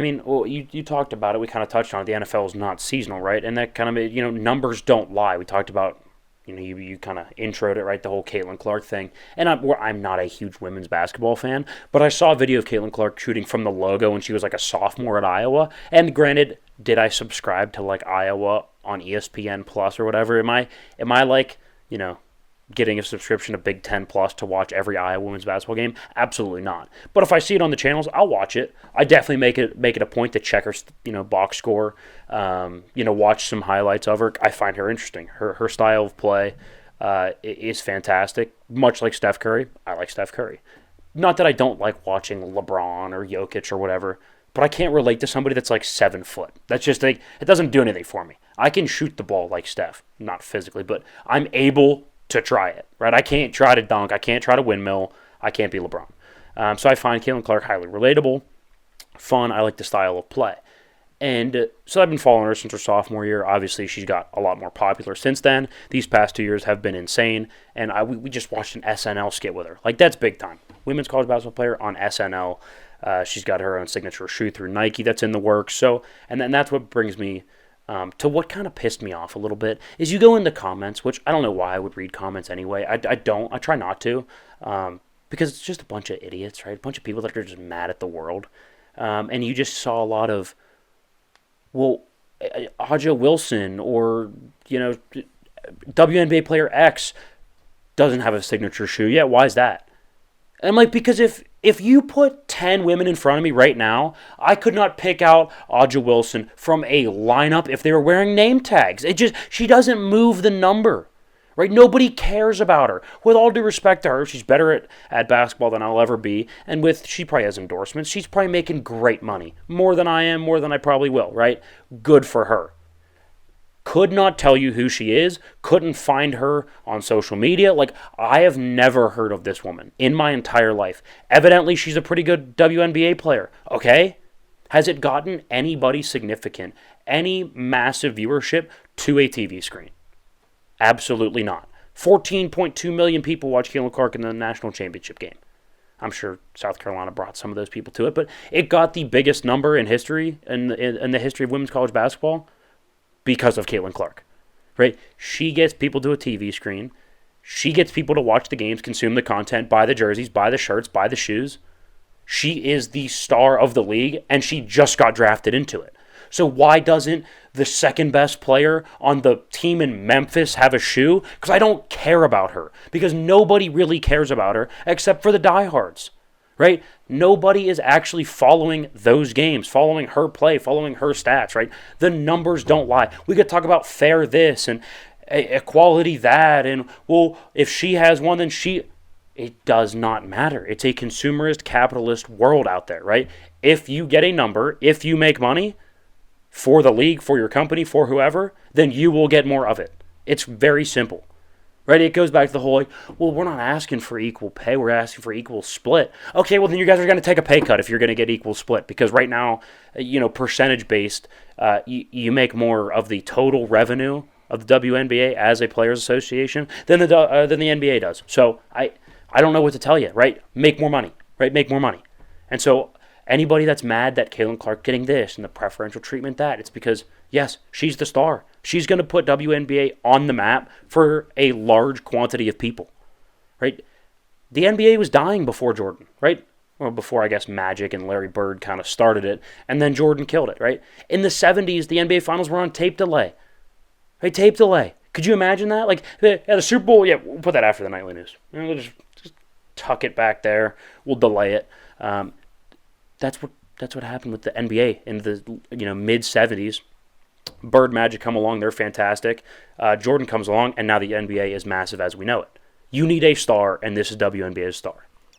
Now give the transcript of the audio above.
I mean, well, you talked about it. We kind of touched on it. The NFL is not seasonal, right? And that kind of made, numbers don't lie. We talked about, you kind of introed it, right? The whole Caitlin Clark thing. And I'm not a huge women's basketball fan, but I saw a video of Caitlin Clark shooting from the logo when she was like a sophomore at Iowa. And granted, did I subscribe to like Iowa on ESPN Plus or whatever? Am I like, getting a subscription to Big Ten Plus to watch every Iowa women's basketball game? Absolutely not. But if I see it on the channels, I'll watch it. I definitely make it a point to check her, box score. Watch some highlights of her. I find her interesting. Her style of play is fantastic. Much like Steph Curry, I like Steph Curry. Not that I don't like watching LeBron or Jokic or whatever, but I can't relate to somebody that's like 7 foot. That's just like, it doesn't do anything for me. I can shoot the ball like Steph, not physically, but I'm able to try it, right? I can't try to dunk. I can't try to windmill. I can't be LeBron. So I find Caitlin Clark highly relatable, fun. I like the style of play. And so I've been following her since her sophomore year. Obviously, she's got a lot more popular since then. These past 2 years have been insane. And we just watched an SNL skit with her. Like, that's big time. Women's college basketball player on SNL. She's got her own signature shoe through Nike that's in the works. So, and then that's what brings me to what kind of pissed me off a little bit is you go in the comments, which I don't know why I would read comments anyway. I don't. I try not to because it's just a bunch of idiots, right? A bunch of people that are just mad at the world. And you just saw a lot of, well, Aja Wilson or, WNBA player X doesn't have a signature shoe. Yeah, why is that? And I'm like, because if you put 10 women in front of me right now, I could not pick out Aja Wilson from a lineup if they were wearing name tags. She doesn't move the number, right? Nobody cares about her. With all due respect to her, she's better at basketball than I'll ever be. And she probably has endorsements. She's probably making great money. More than I am, more than I probably will, right? Good for her. Could not tell you who she is, couldn't find her on social media. Like, I have never heard of this woman in my entire life. Evidently, she's a pretty good WNBA player, okay? Has it gotten anybody significant, any massive viewership to a TV screen? Absolutely not. 14.2 million people watch Caitlin Clark in the national championship game. I'm sure South Carolina brought some of those people to it, but it got the biggest number in history, in the history of women's college basketball, because of Caitlin Clark, right? She gets people to a TV screen. She gets people to watch the games, consume the content, buy the jerseys, buy the shirts, buy the shoes. She is the star of the league, and she just got drafted into it. So why doesn't the second best player on the team in Memphis have a shoe? Because I don't care about her. Because nobody really cares about her except for the diehards. Right? Nobody is actually following those games, following her play, following her stats, right? The numbers don't lie. We could talk about fair this and equality that, and, well, if she has one, then it does not matter. It's a consumerist, capitalist world out there, right? If you get a number, if you make money for the league, for your company, for whoever, then you will get more of it. It's very simple. Right? It goes back to the whole, well, we're not asking for equal pay. We're asking for equal split. Okay, well, then you guys are going to take a pay cut if you're going to get equal split. Because right now, percentage-based, you make more of the total revenue of the WNBA as a players' association than the NBA does. So I don't know what to tell you, right? Make more money, right? Make more money. And so anybody that's mad that Caitlin Clark getting this and the preferential treatment that, it's because, yes, she's the star. She's going to put WNBA on the map for a large quantity of people, right? The NBA was dying before Jordan, right? Well, before, I guess, Magic and Larry Bird kind of started it, and then Jordan killed it, right? In the 70s, the NBA Finals were on tape delay. Right? Tape delay. Could you imagine that? Like, the Super Bowl, yeah, we'll put that after the nightly news. We'll just tuck it back there. We'll delay it. That's what happened with the NBA in the mid-70s. Bird, Magic come along, they're fantastic. Jordan comes along, and now the NBA is massive as we know it. You need a star, and this is WNBA's star.